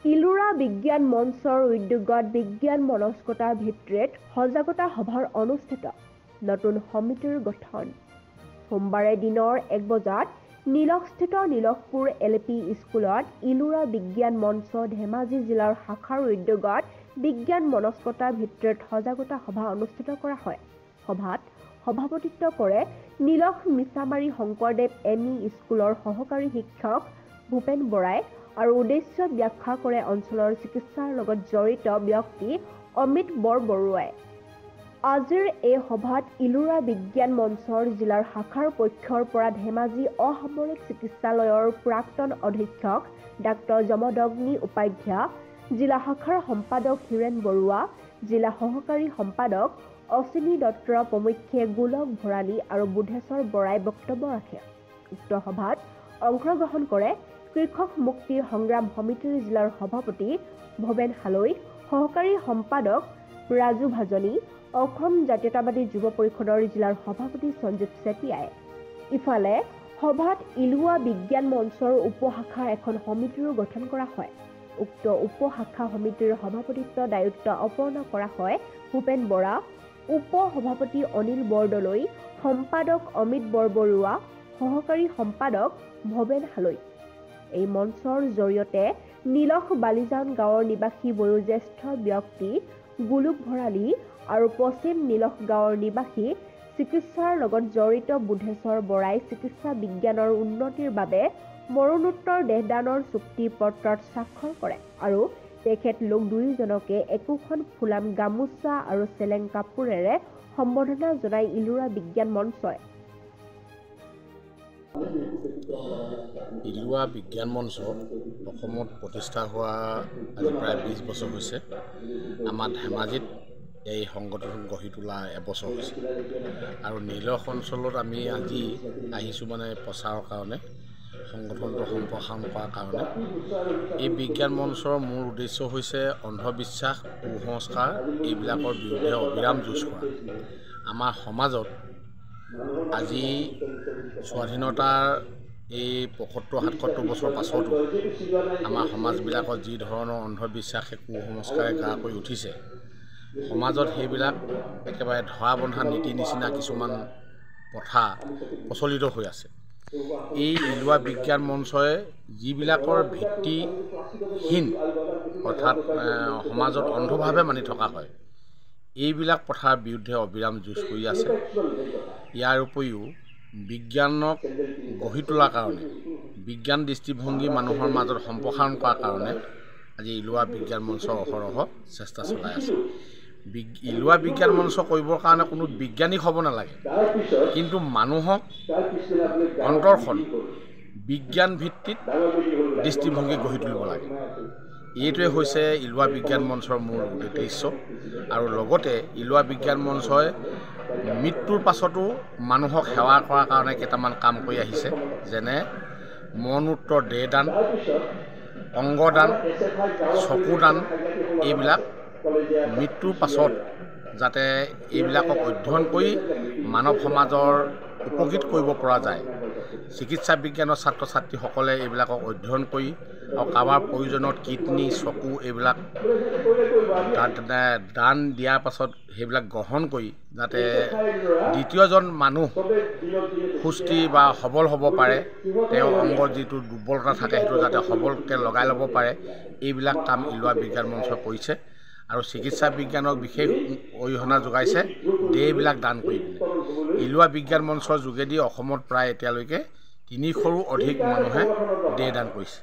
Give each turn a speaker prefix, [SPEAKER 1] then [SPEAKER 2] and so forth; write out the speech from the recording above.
[SPEAKER 1] ইলোৰা বিজ্ঞান মঞ্চৰ উদ্যোগত বিজ্ঞান মনস্কতাৰ ভিত্তিত সজাগতা সভাৰ অনুষ্ঠিত নতুন সমিতিৰ গঠন সোমবাৰে দিনৰ 1 বজাত নীলকস্থিত নীলকপুৰ LP স্কুলত ইলোৰা বিজ্ঞান মঞ্চ ধেমাজি জিলাৰ শাখাৰ উদ্যোগত বিজ্ঞান মনস্কতাৰ ভিত্তিত সজাগতা সভা অনুষ্ঠিত কৰা হয়। সভাত সভাপতিত্ব কৰে নীলক মিছামাৰী শংকৰদেৱ ME স্কুলৰ সহকাৰী শিক্ষক ভূপেন বৰাই আৰু উদ্দেশ্য ব্যাখ্যা কৰে অঞ্চলৰ চিকিৎসাৰ লগত জড়িত ব্যক্তি অমিত বৰবৰুৱাই। আজিৰ এই সভাত ইলোৰা বিজ্ঞান মঞ্চৰ জিলাৰ শাখাৰ পক্ষৰ পৰা ধেমাজি অসামৰিক চিকিৎসালয়ৰ প্ৰাক্তন অধীক্ষক ডাক্তৰ যমদগ্নি উপাধ্যায়, জিলা শাখাৰ সম্পাদক হিৰেণ বৰুৱা, জিলা সহকাৰী সম্পাদক অশ্বিনী দত্ত প্ৰমুখ্যে গোলক ভৰালী আৰু বুধেশ্বৰ বৰাই বক্তব্য ৰাখে। উক্ত সভাত অংশগ্ৰহণ কৰে কৃষক মুক্তি সংগ্ৰাম সমিতিৰ জিলাৰ সভাপতি ভৱেন হালৈ, সহকাৰী সম্পাদক ৰাজু ভাজনী, অসম জাতীয়তাবাদী যুৱ পৰিষদৰ জিলাৰ সভাপতি সঞ্জীৱ চেতিয়াই। ইফালে সভাত ইলোৱা বিজ্ঞান মঞ্চৰ উপশাখা এখন সমিতিৰো গঠন কৰা হয়। উক্ত উপশাখা সমিতিৰ সভাপতিত্ব দায়িত্ব অৰ্পণ কৰা হয় ভূপেন বৰা, উপ সভাপতি অনিল বৰদলৈ, সম্পাদক অমিত বৰবৰুৱা, সহকাৰী সম্পাদক ভৱেন হালৈ। এই মঞ্চৰ জৰিয়তে নীলক বালিজান গাঁৱৰ নিবাসী বয়োজ্যেষ্ঠ ব্যক্তি গোলোক ভৰালী আৰু পশ্চিম নীলক গাঁৱৰ নিবাসী চিকিৎসাৰ লগত জড়িত বুধেশ্বৰ বৰাই চিকিৎসা বিজ্ঞানৰ উন্নতিৰ বাবে মৰণোত্তৰ দেহদানৰ চুক্তি পত্ৰত স্বাক্ষৰ কৰে আৰু তেখেত লোক দুয়োজনকে একোখন ফুলাম গামোচা আৰু চেলেং কাপোৰেৰে সম্বৰ্ধনা জনাই ইলোৰা বিজ্ঞান মঞ্চই।
[SPEAKER 2] ইলোৱা বিজ্ঞান মঞ্চ অসমত প্ৰতিষ্ঠা হোৱা আজি প্ৰায় 20 বছৰ হৈছে। আমাৰ ধেমাজিত এই সংগঠন গঢ়ি তোলা এবছৰ হৈছে আৰু নীলক অঞ্চলত আমি আজি আহিছোঁ প্ৰচাৰৰ কাৰণে, সংগঠনটো সম্প্ৰসাৰণ কৰাৰ কাৰণে। এই বিজ্ঞান মঞ্চৰ মূল উদ্দেশ্য হৈছে অন্ধবিশ্বাস, কুসংস্কাৰ এইবিলাকৰ বিৰুদ্ধে অবিৰাম যুঁজ কৰা। আমাৰ সমাজত আজি স্বাধীনতাৰ এই 75-77 বছৰ পাছতো আমাৰ সমাজবিলাকত যি ধৰণৰ অন্ধবিশ্বাসে কুসংস্কাৰে গা কৰি উঠিছে, সমাজত সেইবিলাক একেবাৰে ধৰা বন্ধা নীতি নিচিনা কিছুমান প্ৰথা প্ৰচলিত হৈ আছে। এই ইলোৱা বিজ্ঞান মঞ্চই যিবিলাকৰ ভিত্তিহীন অৰ্থাৎ সমাজত অন্ধভাৱে মানি থকা হয়, এইবিলাক প্ৰথাৰ বিৰুদ্ধে অবিৰাম যুঁজ কৰি আছে। ইয়াৰ উপৰিও বিজ্ঞানক গঢ়ি তোলাৰ কাৰণে, বিজ্ঞান দৃষ্টিভংগী মানুহৰ মাজত সম্প্ৰসাৰণ কৰাৰ কাৰণে আজি ইলোৱা বিজ্ঞান মঞ্চ অহৰহ চেষ্টা চলাই আছে। ইলোৱা বিজ্ঞান মঞ্চ কৰিবৰ কাৰণে কোনো বিজ্ঞানিক হ'ব নালাগে, কিন্তু মানুহক অন্তৰখন বিজ্ঞান ভিত্তিত দৃষ্টিভংগী গঢ়ি তুলিব লাগে। এইটোৱে হৈছে ইলোৱা বিজ্ঞান মঞ্চৰ মূল উদ্দেশ্য। আৰু লগতে ইলোৱা বিজ্ঞান মঞ্চই মৃত্যুৰ পাছতো মানুহক সেৱা কৰাৰ কাৰণে কেইটামান কাম কৰি আহিছে, যেনে মৰণোত্তৰ দেহদান, অংগদান, চকুদান। এইবিলাক মৃত্যুৰ পাছত যাতে এইবিলাকক অধ্যয়ন কৰি মানৱ সমাজৰ উপকৃত কৰিব পৰা যায়। চিকিৎসা বিজ্ঞানৰ ছাত্ৰ ছাত্ৰীসকলে এইবিলাকক অধ্যয়ন কৰি আৰু কাৰোবাৰ প্ৰয়োজনত কিডনী, চকু এইবিলাক দান দিয়াৰ পাছত সেইবিলাক গ্ৰহণ কৰি যাতে দ্বিতীয়জন মানুহ সুস্থিৰ বা সবল হ'ব পাৰে, তেওঁৰ অংগৰ যিটো দুৰ্বলতা থাকে সেইটো যাতে সবলকৈ লগাই ল'ব পাৰে, এইবিলাক কাম ইলোৱা বিজ্ঞান মঞ্চ কৰিছে। আৰু চিকিৎসা বিজ্ঞানক বিশেষ অৰিহণা যোগাইছে দেহবিলাক দান কৰি পিনে। ইলোৱা বিজ্ঞান মঞ্চৰ যোগেদি অসমত প্ৰায় এতিয়ালৈকে 300ৰো অধিক মানুহে দেহ দান কৰিছে।